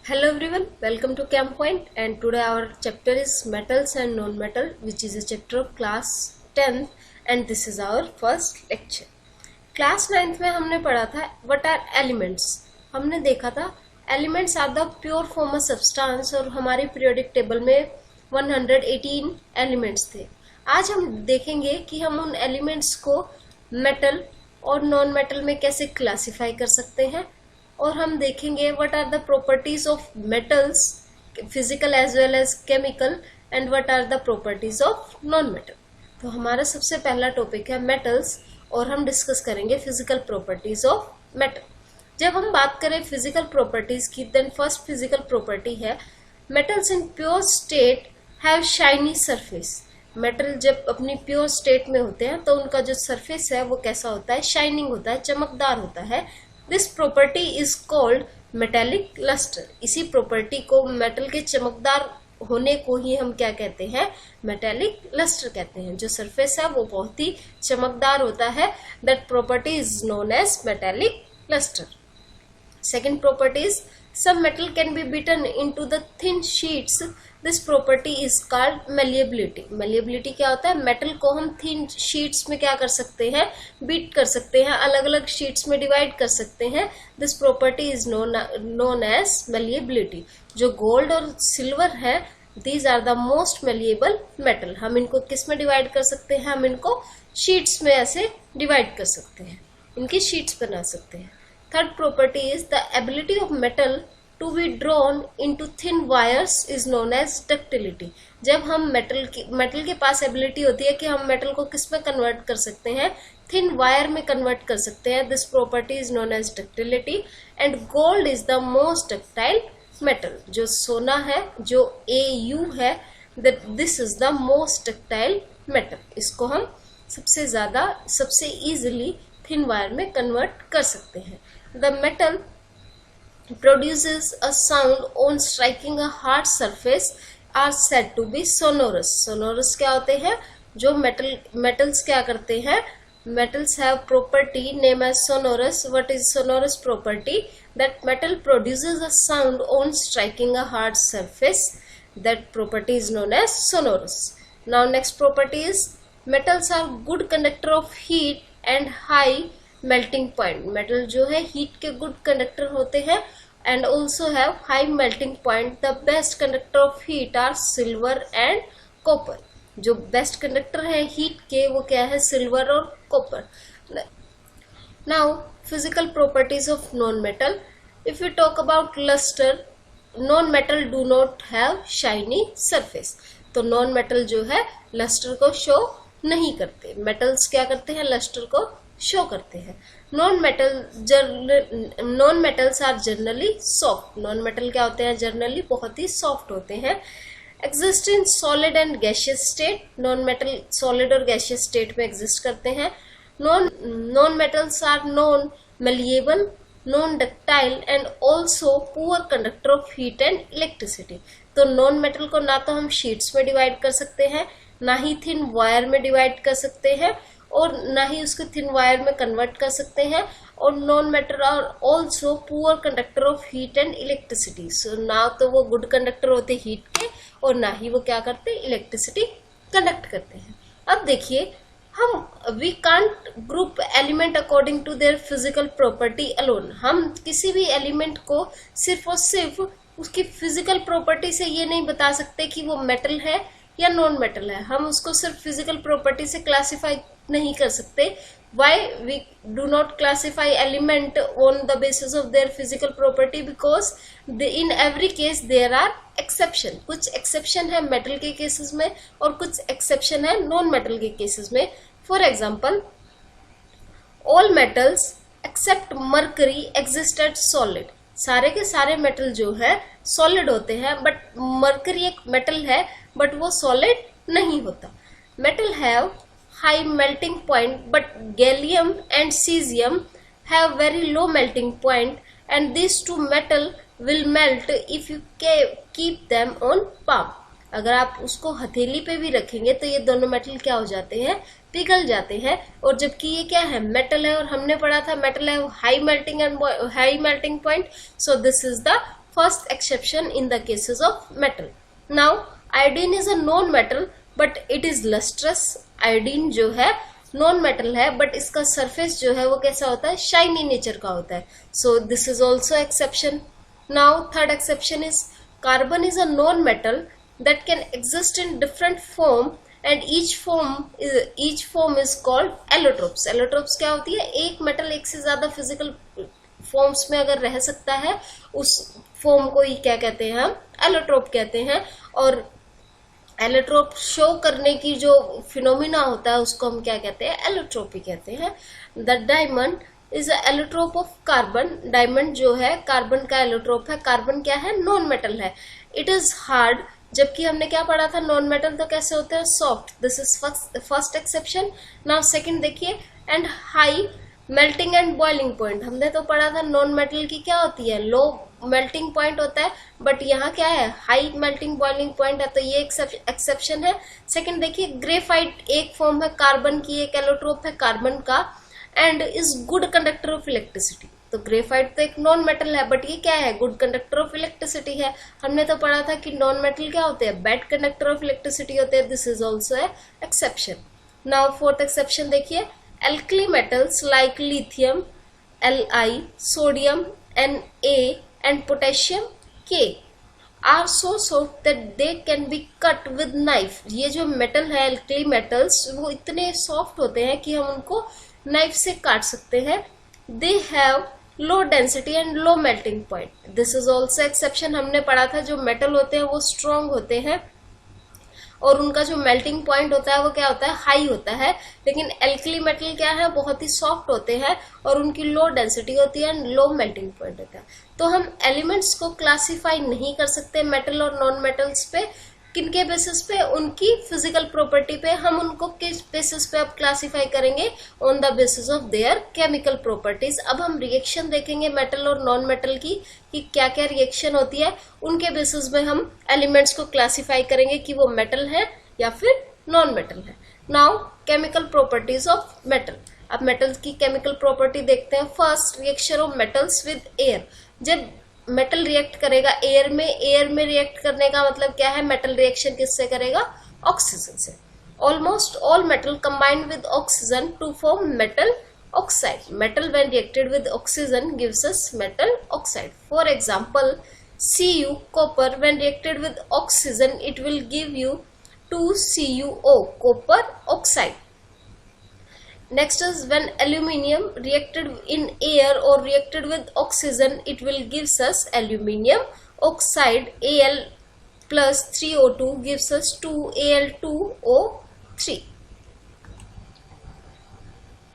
Hello everyone, welcome to Camp Point, and today our chapter is metals and non-metal, which is a chapter of class 10th and this is our first lecture. Class 9th में हमने पढ़ा था what are elements. हमने देखा था elements are the pure form of substance और हमारी periodic table में 118 elements थे. आज हम देखेंगे कि हम उन elements को metal और non-metal में कैसे classify कर सकते हैं और हम देखेंगे what are the properties of metals physical as well as chemical and what are the properties of non metal. तो हमारा सबसे पहला टॉपिक है मेटल्स और हम डिस्कस करेंगे फिजिकल प्रॉपर्टीज ऑफ मेटल. जब हम बात करें फिजिकल प्रॉपर्टीज की, देन फर्स्ट फिजिकल प्रॉपर्टी है metals in pure state have shiny surface. Metal जब अपनी प्योर स्टेट में होते हैं तो उनका जो सरफेस है वो कैसा होता है, शाइनिंग होता है, चमकदार होता है. This property is called metallic lustre. इसी प्रॉपर्टी को मेटल के चमकदार होने को ही हम क्या कहते हैं, मेटेलिक लस्टर कहते हैं. जो सरफेस है वो बहुत ही चमकदार होता है. That property is known as metallic lustre. Second property is some metal can be beaten into the thin sheets. This property is called malleability. Malleability क्या होता है, मेटल को हम thin sheets में क्या कर सकते हैं, बीट कर सकते हैं, अलग अलग sheets में डिवाइड कर सकते हैं. This property is known as malleability. जो गोल्ड और सिल्वर है, these are the most malleable metal. हम इनको किस में डिवाइड कर सकते हैं, हम इनको sheets में ऐसे डिवाइड कर सकते हैं, इनकी sheets बना सकते हैं. Third property is the ability of metal to be drawn into thin wires is known as ductility. जब हम मेटल के पास एबिलिटी होती है कि हम मेटल को किस में कन्वर्ट कर सकते हैं, थिन वायर में कन्वर्ट कर सकते हैं. This property is known as ductility. And gold is the most ductile metal. जो सोना है, जो Au है, this is the most ductile metal. इसको हम सबसे इजिली थिन वायर में कन्वर्ट कर सकते हैं. The metal produces a sound on striking a hard surface are said to be sonorous. Sonorous क्या होते हैं, जो metals क्या करते हैं, metals have property named as sonorous. What is sonorous property? That metal produces a sound on striking a hard surface. That property is known as sonorous. Now next property is metals are good conductor of heat and high melting point. Metal जो है heat के good conductor होते हैं and also have high melting point. The best conductor of heat are silver and copper. जो best conductor है heat के वो क्या है, सिल्वर और copper. Now physical properties of non metal. If you talk about lustre, non metal do not have shiny surface. तो non metal जो है लस्टर को शो नहीं करते, मेटल्स क्या करते हैं, लस्टर को शो करते हैं. Non metals are generally soft. Non metal क्या होते हैं, जनरली बहुत ही सॉफ्ट होते हैं. Exist in solid and gaseous state. Non metal solid और गैसियस स्टेट में एग्जिस्ट करते हैं. Non metals are non malleable, non ductile and also poor conductor of heat and electricity. तो नॉन मेटल को ना तो हम शीट्स में डिवाइड कर सकते हैं, ना ही थिन वायर में डिवाइड कर सकते हैं और ना ही उसको थिन वायर में कन्वर्ट कर सकते हैं. और non metal are also poor conductor of heat and electricity. So ना तो वो गुड कंडक्टर होते हीट के और ना ही वो क्या करते, इलेक्ट्रिसिटी कंडक्ट करते हैं. अब देखिए, हम we can't group element according to their physical property alone. हम किसी भी एलिमेंट को सिर्फ और सिर्फ उसकी फिजिकल प्रॉपर्टी से ये नहीं बता सकते कि वो मेटल है या नॉन मेटल है. हम उसको सिर्फ फिजिकल प्रॉपर्टी से क्लासिफाई नहीं कर सकते. Why we do not classify element on the basis of their physical property? Because in every case there are exception. कुछ exception है metal के cases में और कुछ exception है non metal के cases में. For example, all metals except mercury exist as solid. सारे के सारे मेटल जो है सॉलिड होते हैं, बट मर्करी एक मेटल है बट वो सॉलिड नहीं होता. Metal have high melting point, but gallium and cesium have very low melting point, and these two metal will melt if you keep them on palm. अगर आप उसको हथेली पे भी रखेंगे तो ये दोनों मेटल क्या हो जाते हैं, पिघल जाते हैं. और जबकि ये क्या है, मेटल है, और हमने पढ़ा था मेटल है high melting point. So this is the first exception in the cases of metal. Now iodine is a known metal but it is lustrous. iodine जो है नॉन मेटल है बट इसका सरफेस जो है वो कैसा होता है, शाइनी नेचर का होता है. So this is also exception. Now third exception is carbon is a non metal that can exist in different form and each form is called allotropes. Allotropes क्या होती है, एक मेटल एक से ज्यादा फिजिकल फॉर्म्स में अगर रह सकता है उस फॉर्म को ही क्या कहते हैं, हम एलोट्रोप कहते हैं. और एलोट्रोप शो करने की जो फिनोमिना होता है उसको हम क्या कहते हैं, एलोट्रोपी कहते हैं. The diamond is a allotrope of carbon. Diamond जो है कार्बन का एलोट्रोप है. कार्बन क्या है, नॉन मेटल है. इट इज हार्ड, जबकि हमने क्या पढ़ा था, नॉन मेटल तो कैसे होते हैं, soft. This is first exception. Now second देखिए, and high melting and boiling point. हमने तो पढ़ा था नॉन मेटल की क्या होती है, लो मेल्टिंग पॉइंट होता है, बट यहाँ क्या है, हाई मेल्टिंग बॉइलिंग पॉइंट है. तो ये एक्सेप्शन है. सेकंड देखिए, ग्रेफाइट एक फॉर्म है कार्बन की, एक एलोट्रोप है कार्बन का, and is good conductor of electricity. तो ग्रेफाइट तो एक नॉन मेटल है बट ये क्या है, गुड कंडक्टर ऑफ इलेक्ट्रिसिटी है. हमने तो पढ़ा था कि नॉन मेटल क्या होते हैं, बैड कंडक्टर ऑफ इलेक्ट्रिसिटी होते हैं. This is also a exception. Now fourth exception देखिए, alkali metals like lithium Li, sodium Na and potassium K are so soft that they can be cut with knife. ये जो metal है alkali metals वो इतने soft होते हैं कि हम उनको नाइफ से काट सकते हैं. They have low density and low melting point. This is also exception. हमने पढ़ा था जो मेटल होते हैं वो स्ट्रॉन्ग होते हैं और उनका जो मेल्टिंग पॉइंट होता है वो क्या होता है, हाई होता है. लेकिन एल्कली मेटल क्या है, बहुत ही सॉफ्ट होते हैं और उनकी लो डेंसिटी होती है एंड लो मेल्टिंग पॉइंट होता है. तो हम एलिमेंट्स को क्लासिफाई नहीं कर सकते मेटल और नॉन मेटल्स पे. किनके बेसिस पे, उनकी फिजिकल प्रॉपर्टी पे. हम उनको किस बेसिस पे अब क्लासिफाई करेंगे, on the basis of their chemical properties. अब हम रिएक्शन देखेंगे मेटल और नॉन मेटल की, कि क्या क्या रिएक्शन होती है, उनके बेसिस में हम एलिमेंट्स को क्लासिफाई करेंगे कि वो मेटल है या फिर नॉन मेटल है. Now chemical properties of metal. अब मेटल की केमिकल प्रॉपर्टी देखते हैं. First, reaction of metals with air. जब मेटल रिएक्ट करेगा एयर में रिएक्ट करने का मतलब क्या है, मेटल रिएक्शन किससे करेगा, ऑक्सीजन से. Almost all metal combined with oxygen to form metal oxide. Metal when reacted with oxygen gives us metal oxide. For example, Cu, copper, when reacted with oxygen it will give you 2CuO, copper oxide. Next is when aluminium reacted in air or reacted with oxygen it will gives us aluminium oxide. Al plus 3O2 gives us 2Al2O3.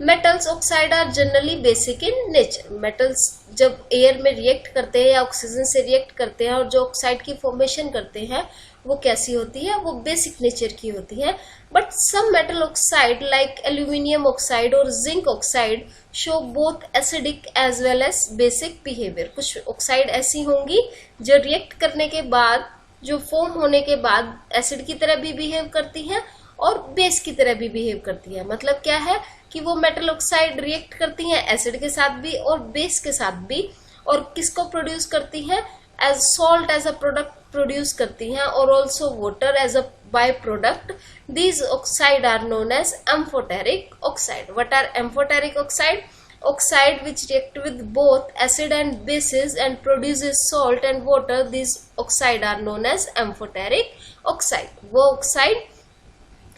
Metals oxide are generally basic in nature. Metals जब air में react करते हैं या oxygen से react करते हैं और जो ऑक्साइड की फॉर्मेशन करते हैं वो कैसी होती है, वो बेसिक नेचर की होती है. But some metal oxide like aluminium oxide और zinc oxide show both acidic as well as basic behaviour. कुछ ऑक्साइड ऐसी होंगी जो रिएक्ट करने के बाद, जो फॉर्म होने के बाद एसिड की तरह भी बिहेव करती हैं और बेस की तरह भी बिहेव करती है. मतलब क्या है कि वो मेटल ऑक्साइड रिएक्ट करती हैं एसिड के साथ भी और बेस के साथ भी, और किसको प्रोड्यूस करती हैं, as salt as a product produce करती हैं, और also water as a by product. These oxide are known as amphoteric oxide. What are amphoteric oxide? Oxide which react with both acid and bases and produces salt and water. These oxide are known as amphoteric oxide. वो oxide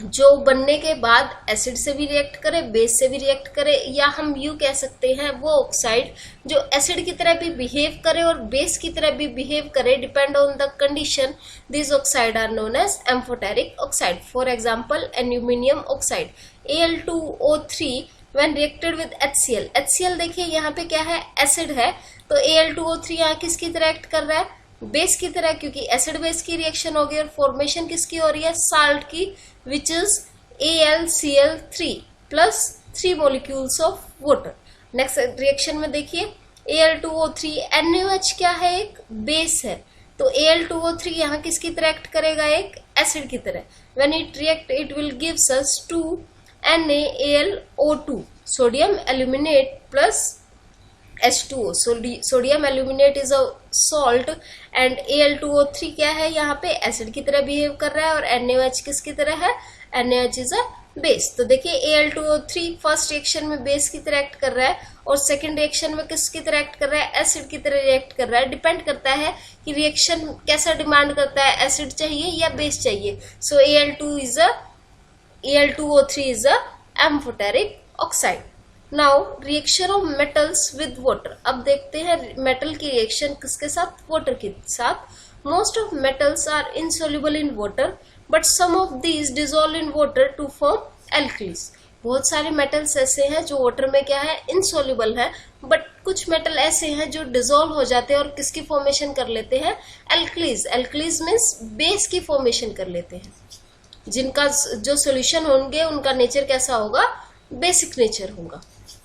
जो बनने के बाद acid से भी react करे, base से भी रिएक्ट करे, या हम यूं कह सकते हैं वो ऑक्साइड जो एसिड की तरह भी बिहेव करे और बेस की तरह भी बिहेव करे, depend on the condition. This oxide are known as amphoteric oxide. For example, aluminium oxide Al2O3 when reacted with HCl. HCl देखिए यहाँ पे क्या है, एसिड है, तो Al2O3 यहाँ किसकी तरह एक्ट कर रहा है, बेस की तरह, क्योंकि एसिड बेस की रिएक्शन होगी और फॉर्मेशन किसकी हो रही है, साल्ट की, which is AlCl3 plus 3 molecules of water. Next reaction में देखिए Al2O3 NaOH क्या है, एक बेस है, तो Al2O3 यहाँ किसकी तरह एक्ट करेगा, एक एसिड की तरह. When it react it will gives us 2 NaAlO2, sodium aluminate plus H2O. Sodium aluminate is a salt and Al2O3 क्या है, यहाँ पे एसिड की तरह बिहेव कर रहा है और NaOH किसकी तरह है, NaOH इज अ बेस। तो देखिए Al2O3 फर्स्ट रिएक्शन में बेस की तरह एक्ट कर रहा है और सेकंड रिएक्शन में किसकी तरह एक्ट कर रहा है, एसिड की तरह रिएक्ट कर रहा है। डिपेंड करता है कि रिएक्शन कैसा डिमांड करता है, एसिड चाहिए या बेस चाहिए। सो Al2O3 is a amphoteric oxide. Now reaction of metals with water. अब देखते हैं मेटल की रिएक्शन किसके साथ, वाटर के साथ। Most of metals are insoluble in water, but some of these dissolve in water to form alkalis. बहुत सारे मेटल्स ऐसे हैं जो वाटर में क्या है, इनसोल्यूबल है, बट कुछ मेटल ऐसे हैं जो डिसॉल्व हो जाते हैं और किसकी फॉर्मेशन कर लेते हैं, एल्कलीज। एल्कलीज मीन्स बेस की फॉर्मेशन कर लेते हैं, जिनका जो सॉल्यूशन होंगे उनका नेचर कैसा होगा, बेसिक नेचर होगा।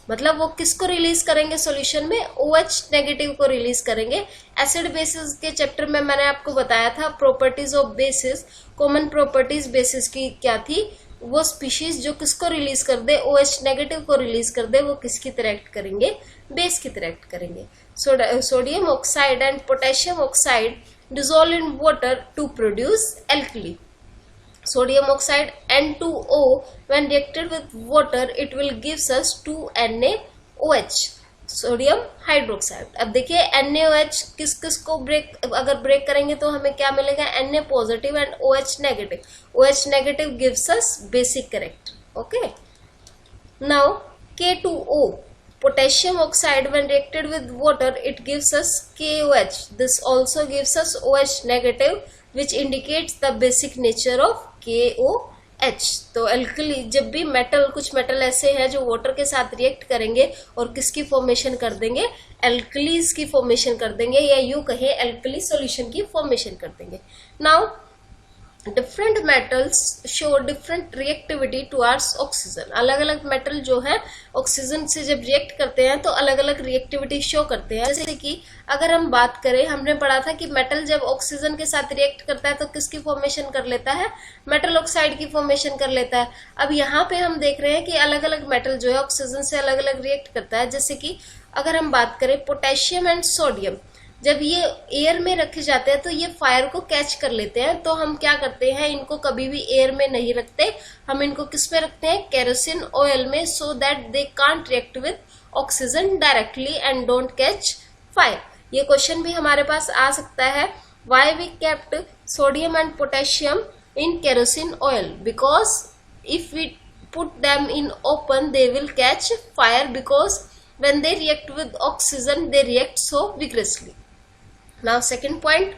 मतलब वो किसको रिलीज करेंगे सॉल्यूशन में, OH नेगेटिव को रिलीज करेंगे। एसिड बेसिस के चैप्टर में मैंने आपको बताया था properties of basis, common properties basis की क्या थी, वो स्पीशीज जो किसको रिलीज कर दे, OH नेगेटिव को रिलीज कर दे, वो किसकी तरह एक्ट करेंगे, बेस की तरह एक्ट करेंगे। Sodium oxide and potassium oxide dissolve in water to produce alkali. Sodium oxide N2O when reacted with water it will gives us 2NaOH, sodium hydroxide. अब देखिए NaOH किस किस को ब्रेक, अगर ब्रेक करेंगे तो हमें क्या मिलेगा, Na positive and OH negative. OH negative gives us basic character. Okay, now K2O potassium oxide when reacted with water it gives us KOH. This also gives us OH negative which indicates the basic nature of KOH. तो alkali, जब भी metal, कुछ metal ऐसे हैं जो water के साथ react करेंगे और किसकी फॉर्मेशन कर देंगे, एल्कलीज की फॉर्मेशन कर देंगे, या यूं कहें एल्कली सॉल्यूशन की फॉर्मेशन कर देंगे। Now different metals show different reactivity towards oxygen. अलग अलग मेटल जो है ऑक्सीजन से जब रिएक्ट करते हैं तो अलग अलग रिएक्टिविटी शो करते हैं। जैसे कि अगर हम बात करें, हमने पढ़ा था कि मेटल जब ऑक्सीजन के साथ रिएक्ट करता है तो किसकी फॉर्मेशन कर लेता है, मेटल ऑक्साइड की फॉर्मेशन कर लेता है। अब यहाँ पे हम देख रहे हैं कि अलग अलग मेटल जो है ऑक्सीजन से अलग अलग रिएक्ट करता है। जैसे कि अगर हम बात करें पोटेशियम एंड सोडियम, जब ये एयर में रखे जाते हैं तो ये फायर को कैच कर लेते हैं। तो हम क्या करते हैं, इनको कभी भी एयर में नहीं रखते, हम इनको किस में रखते हैं, केरोसिन ऑयल में, so that they can't react with oxygen directly and don't catch fire. ये क्वेश्चन भी हमारे पास आ सकता है, why we kept sodium and potassium in kerosene oil, because if we put them in open they will catch fire, because when they react with oxygen they react so vigorously. Now second point,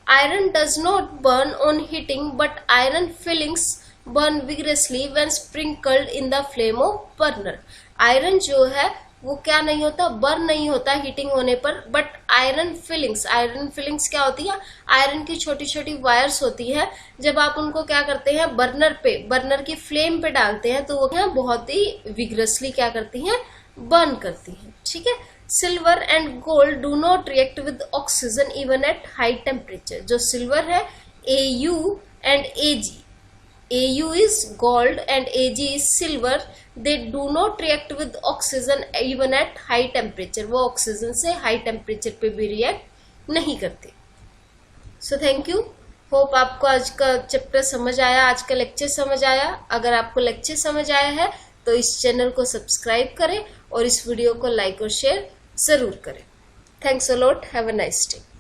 iron does not burn on heating but iron fillings burn vigorously when sprinkled in the flame of burner. Iron जो है वो क्या नहीं होता, burn नहीं होता heating होने पर, बट आयरन फिलिंग्स क्या होती है, आयरन की छोटी छोटी वायर्स होती है, जब आप उनको क्या करते हैं, बर्नर की फ्लेम पे डालते हैं तो वो क्या बहुत ही विग्रसली क्या करती हैं, बर्न करती हैं। ठीक है, silver and gold do not react with oxygen even at high temperature. जो सिल्वर है Au and Ag, Au is gold and Ag is silver, they do not react with oxygen even at high temperature। वो oxygen से high temperature पे भी react नहीं करते। So thank you, hope आपको आज का चैप्टर समझ आया, आज का लेक्चर समझ आया। अगर आपको लेक्चर समझ आया है तो इस चैनल को सब्सक्राइब करें और इस वीडियो को लाइक और शेयर जरूर करें। Thanks a lot, have a nice day.